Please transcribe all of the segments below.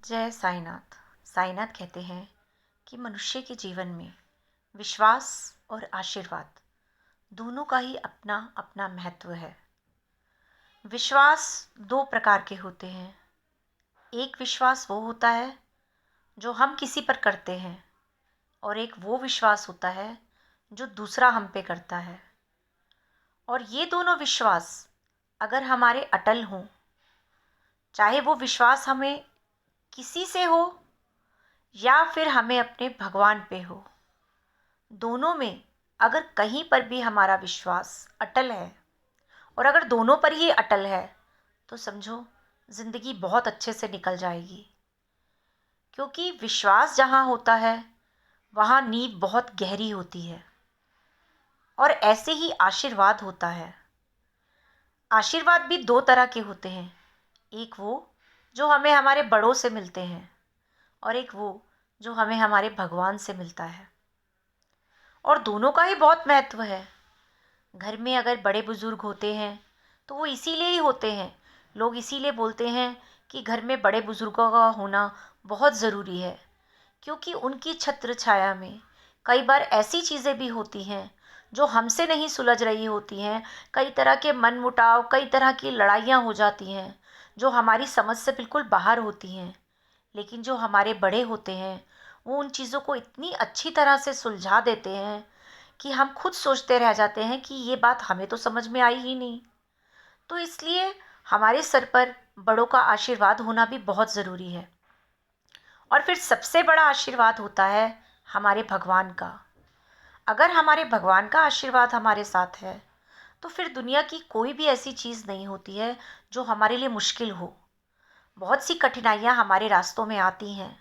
जय साईनाथ। साईनाथ कहते हैं कि मनुष्य के जीवन में विश्वास और आशीर्वाद दोनों का ही अपना अपना महत्व है। विश्वास दो प्रकार के होते हैं। एक विश्वास वो होता है जो हम किसी पर करते हैं, और एक वो विश्वास होता है जो दूसरा हम पे करता है। और ये दोनों विश्वास अगर हमारे अटल हों, चाहे वो विश्वास हमें किसी से हो या फिर हमें अपने भगवान पे हो, दोनों में अगर कहीं पर भी हमारा विश्वास अटल है, और अगर दोनों पर ही अटल है, तो समझो ज़िंदगी बहुत अच्छे से निकल जाएगी। क्योंकि विश्वास जहाँ होता है वहाँ नींव बहुत गहरी होती है। और ऐसे ही आशीर्वाद होता है। आशीर्वाद भी दो तरह के होते हैं। एक वो जो हमें हमारे बड़ों से मिलते हैं, और एक वो जो हमें हमारे भगवान से मिलता है। और दोनों का ही बहुत महत्व है। घर में अगर बड़े बुजुर्ग होते हैं तो वो इसीलिए ही होते हैं, लोग इसीलिए बोलते हैं कि घर में बड़े बुजुर्गों का होना बहुत ज़रूरी है। क्योंकि उनकी छत्र छाया में कई बार ऐसी चीज़ें भी होती हैं जो हमसे नहीं सुलझ रही होती हैं। कई तरह के मनमुटाव, कई तरह की लड़ाइयाँ हो जाती हैं जो हमारी समझ से बिल्कुल बाहर होती हैं। लेकिन जो हमारे बड़े होते हैं वो उन चीज़ों को इतनी अच्छी तरह से सुलझा देते हैं कि हम खुद सोचते रह जाते हैं कि ये बात हमें तो समझ में आई ही नहीं। तो इसलिए हमारे सर पर बड़ों का आशीर्वाद होना भी बहुत ज़रूरी है। और फिर सबसे बड़ा आशीर्वाद होता है हमारे भगवान का। अगर हमारे भगवान का आशीर्वाद हमारे साथ है तो फिर दुनिया की कोई भी ऐसी चीज़ नहीं होती है जो हमारे लिए मुश्किल हो। बहुत सी कठिनाइयाँ हमारे रास्तों में आती हैं।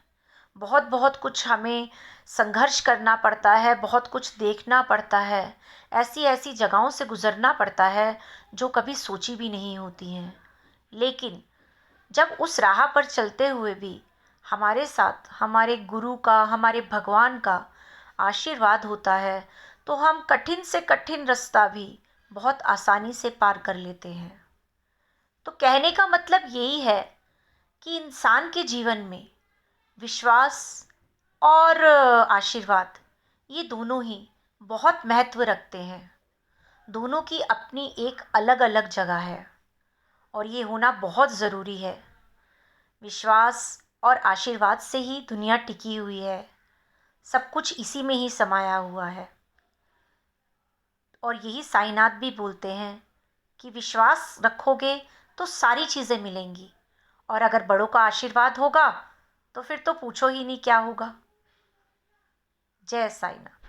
बहुत बहुत कुछ हमें संघर्ष करना पड़ता है, बहुत कुछ देखना पड़ता है, ऐसी ऐसी जगहों से गुज़रना पड़ता है जो कभी सोची भी नहीं होती हैं। लेकिन जब उस राह पर चलते हुए भी हमारे साथ हमारे गुरु का, हमारे भगवान का आशीर्वाद होता है, तो हम कठिन से कठिन रास्ता भी बहुत आसानी से पार कर लेते हैं। तो कहने का मतलब यही है कि इंसान के जीवन में विश्वास और आशीर्वाद, ये दोनों ही बहुत महत्व रखते हैं। दोनों की अपनी एक अलग अलग जगह है, और ये होना बहुत ज़रूरी है। विश्वास और आशीर्वाद से ही दुनिया टिकी हुई है। सब कुछ इसी में ही समाया हुआ है। और यही साईनाथ भी बोलते हैं कि विश्वास रखोगे तो सारी चीज़ें मिलेंगी, और अगर बड़ों का आशीर्वाद होगा तो फिर तो पूछो ही नहीं क्या होगा। जय साईनाथ।